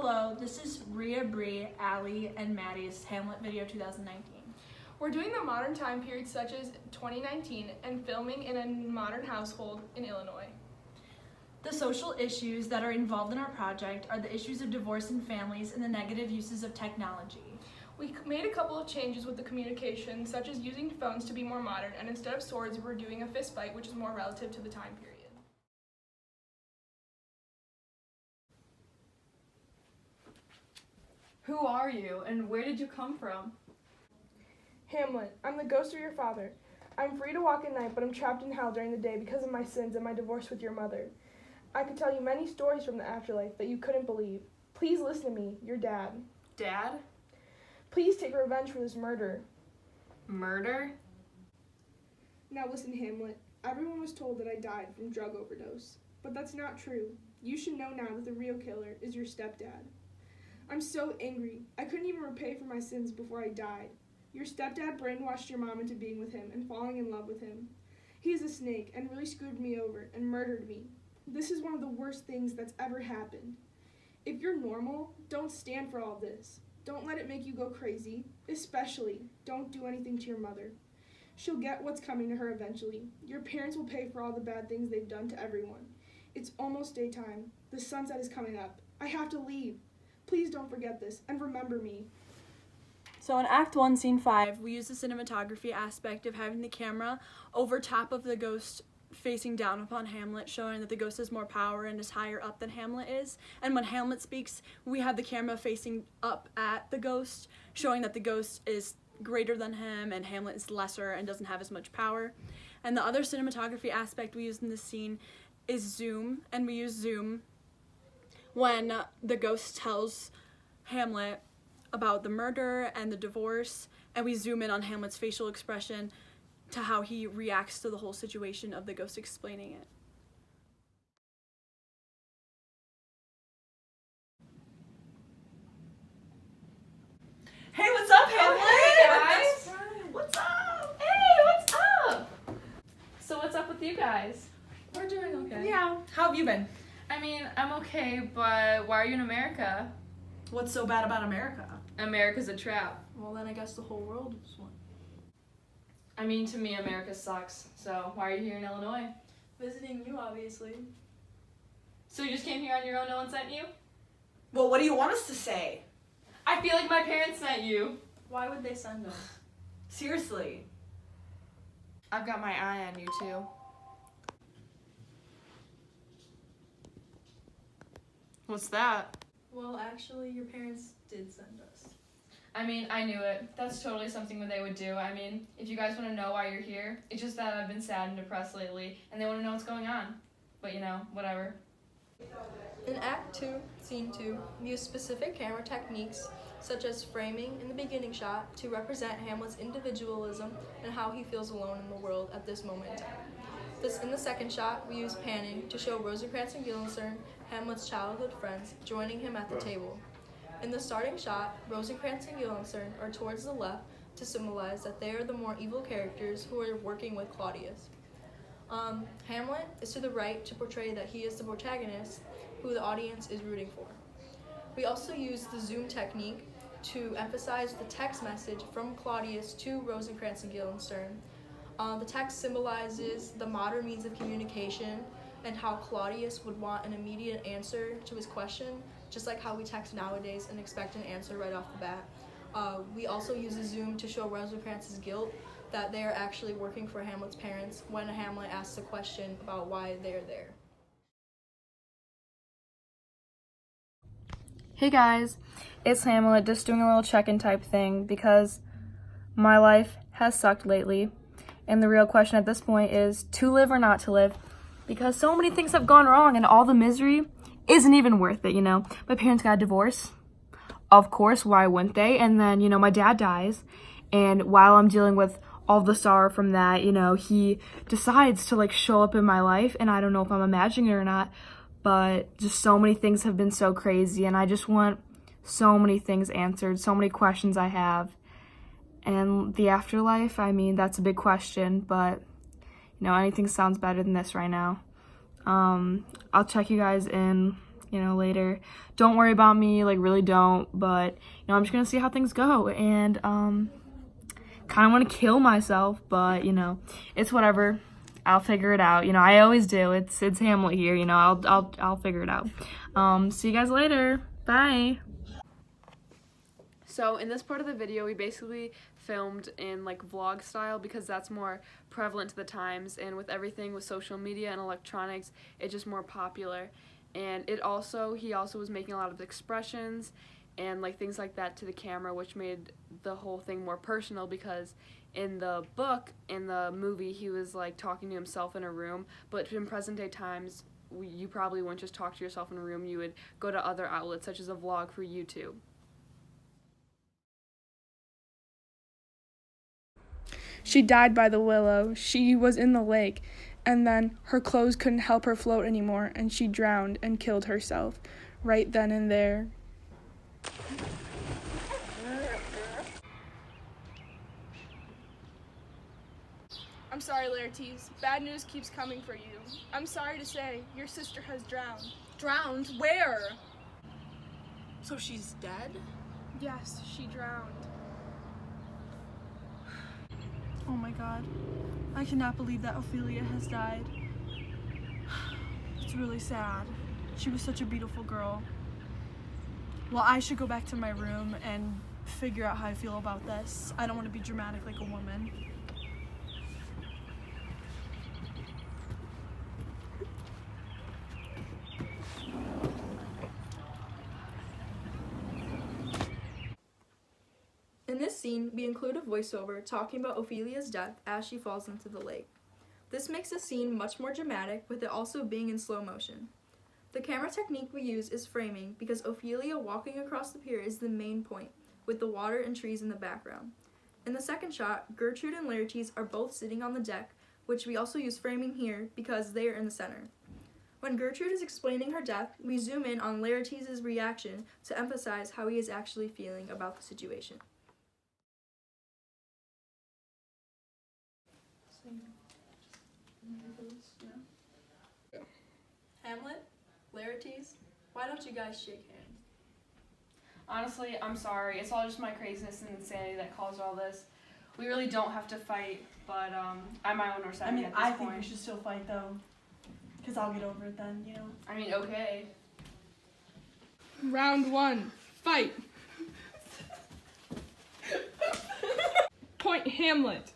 Hello, this is Rhea, Bree, Allie, and Maddie's Hamlet video 2019. We're doing the modern time period such as 2019 and filming in a modern household in Illinois. The social issues that are involved in our project are the issues of divorce in families and the negative uses of technology. We made a couple of changes with the communication, such as using phones to be more modern, and instead of swords, we're doing a fist fight, which is more relative to the time period. Who are you, and where did you come from? Hamlet, I'm the ghost of your father. I'm free to walk at night, but I'm trapped in hell during the day because of my sins and my divorce with your mother. I could tell you many stories from the afterlife that you couldn't believe. Please listen to me, your dad. Dad? Please take revenge for this murder. Murder? Now listen, Hamlet. Everyone was told that I died from drug overdose, but that's not true. You should know now that the real killer is your stepdad. I'm so angry. I couldn't even repay for my sins before I died. Your stepdad brainwashed your mom into being with him and falling in love with him. He is a snake and really screwed me over and murdered me. This is one of the worst things that's ever happened. If you're normal, don't stand for all this. Don't let it make you go crazy. Especially, don't do anything to your mother. She'll get what's coming to her eventually. Your parents will pay for all the bad things they've done to everyone. It's almost daytime. The sunset is coming up. I have to leave. Please don't forget this, and remember me. So in Act 1, Scene 5, we use the cinematography aspect of having the camera over top of the ghost facing down upon Hamlet, showing that the ghost has more power and is higher up than Hamlet is. And when Hamlet speaks, we have the camera facing up at the ghost, showing that the ghost is greater than him and Hamlet is lesser and doesn't have as much power. And the other cinematography aspect we use in this scene is zoom, and we use zoom when the ghost tells Hamlet about the murder and the divorce, and we zoom in on Hamlet's facial expression to how he reacts to the whole situation of the ghost explaining it. Hey, what's up, Hamlet? Hey, guys! What's up? Hey, what's up? So what's up with you guys? We're doing okay. Yeah. How have you been? I mean, I'm okay, but why are you in America? What's so bad about America? America's a trap. Well, then I guess the whole world is one. I mean, to me, America sucks. So why are you here in Illinois? Visiting you, obviously. So you just came here on your own, no one sent you? Well, what do you want us to say? I feel like my parents sent you. Why would they send us? Seriously. I've got my eye on you, too. What's that? Well, actually, your parents did send us. I mean, I knew it. That's totally something that they would do. I mean, if you guys want to know why you're here, it's just that I've been sad and depressed lately, and they want to know what's going on. But, you know, whatever. In Act 2, Scene 2, we use specific camera techniques such as framing in the beginning shot to represent Hamlet's individualism and how he feels alone in the world at this moment in time. In the second shot, we use panning to show Rosencrantz and Guildenstern, Hamlet's childhood friends, joining him at the table. In the starting shot, Rosencrantz and Guildenstern are towards the left to symbolize that they are the more evil characters who are working with Claudius. Hamlet is to the right to portray that he is the protagonist who the audience is rooting for. We also use the zoom technique to emphasize the text message from Claudius to Rosencrantz and Guildenstern. The text symbolizes the modern means of communication and how Claudius would want an immediate answer to his question, just like how we text nowadays and expect an answer right off the bat. We also use a zoom to show Rosencrantz's guilt, that they are actually working for Hamlet's parents when Hamlet asks a question about why they're there. Hey guys, it's Hamlet, just doing a little check-in type thing because my life has sucked lately, and the real question at this point is to live or not to live, because so many things have gone wrong and all the misery isn't even worth it, you know. My parents got a divorce, of course, why wouldn't they? And then, you know, my dad dies, and while I'm dealing with all the sorrow from that, you know, he decides to like show up in my life, and I don't know if I'm imagining it or not, but just so many things have been so crazy, and I just want so many things answered, so many questions I have. And the afterlife, I mean, that's a big question, but you know, anything sounds better than this right now. I'll check you guys in later. Don't worry about me, like really don't, but I'm just gonna see how things go, and kind of want to kill myself, but it's whatever. I'll figure it out. I always do. It's Hamlet here. I'll figure it out. See you guys later. Bye. So in this part of the video, we basically filmed in like vlog style because that's more prevalent to the times, and with everything with social media and electronics, it's just more popular. And he also was making a lot of expressions and like things like that to the camera, which made the whole thing more personal, because in the book, in the movie, he was like talking to himself in a room, but in present day times, you probably wouldn't just talk to yourself in a room. You would go to other outlets such as a vlog for YouTube. She died by the willow. She was in the lake, and then her clothes couldn't help her float anymore, and she drowned and killed herself right then and there. I'm sorry, Laertes. Bad news keeps coming for you. I'm sorry to say, your sister has drowned. Drowned? Where? So she's dead? Yes, she drowned. Oh my god. I cannot believe that Ophelia has died. It's really sad. She was such a beautiful girl. Well, I should go back to my room and figure out how I feel about this. I don't want to be dramatic like a woman. In this scene, we include a voiceover talking about Ophelia's death as she falls into the lake. This makes the scene much more dramatic, with it also being in slow motion. The camera technique we use is framing, because Ophelia walking across the pier is the main point, with the water and trees in the background. In the second shot, Gertrude and Laertes are both sitting on the deck, which we also use framing here because they are in the center. When Gertrude is explaining her death, we zoom in on Laertes' reaction to emphasize how he is actually feeling about the situation. Hamlet, Laertes, why don't you guys shake hands? Honestly, I'm sorry. It's all just my craziness and insanity that caused all this. We really don't have to fight, but I'm my own worst enemy at this point. I think we should still fight though, because I'll get over it then, I mean, okay. Round 1, fight! Point Hamlet.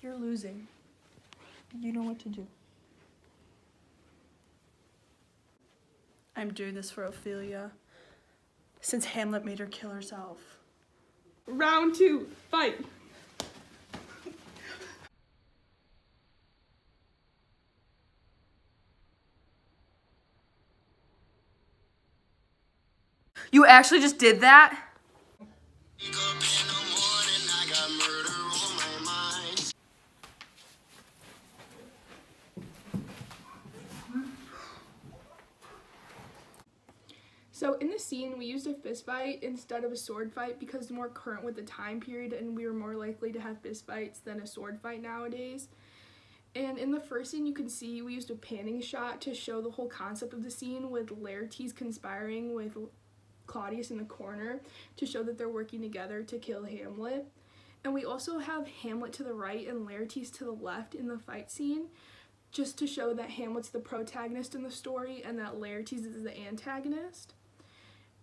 You're losing. You know what to do. I'm doing this for Ophelia, since Hamlet made her kill herself. Round 2, fight! You actually just did that? So in this scene, we used a fist fight instead of a sword fight because it's more current with the time period, and we were more likely to have fist fights than a sword fight nowadays. And in the first scene, you can see we used a panning shot to show the whole concept of the scene, with Laertes conspiring with Claudius in the corner to show that they're working together to kill Hamlet. And we also have Hamlet to the right and Laertes to the left in the fight scene, just to show that Hamlet's the protagonist in the story and that Laertes is the antagonist.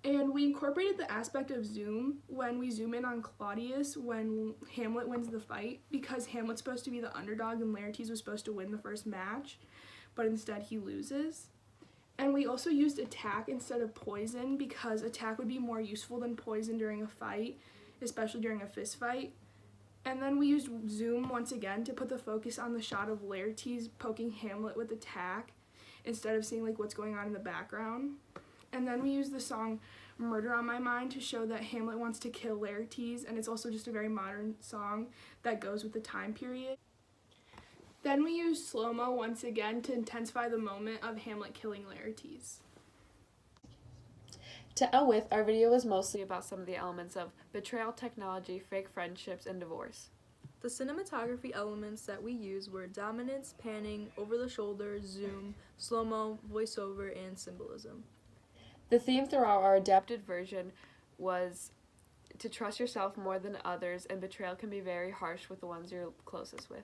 And we incorporated the aspect of zoom when we zoom in on Claudius when Hamlet wins the fight, because Hamlet's supposed to be the underdog and Laertes was supposed to win the first match, but instead he loses. And we also used attack instead of poison, because attack would be more useful than poison during a fight, especially during a fist fight. And then we used zoom once again to put the focus on the shot of Laertes poking Hamlet with attack instead of seeing like what's going on in the background. And then we used the song Murder on My Mind to show that Hamlet wants to kill Laertes, and it's also just a very modern song that goes with the time period. Then we used slow-mo once again to intensify the moment of Hamlet killing Laertes. To end with, our video was mostly about some of the elements of betrayal, technology, fake friendships, and divorce. The cinematography elements that we used were dominance, panning, over the shoulder, zoom, slow-mo, voiceover, and symbolism. The theme throughout our adapted version was to trust yourself more than others, and betrayal can be very harsh with the ones you're closest with.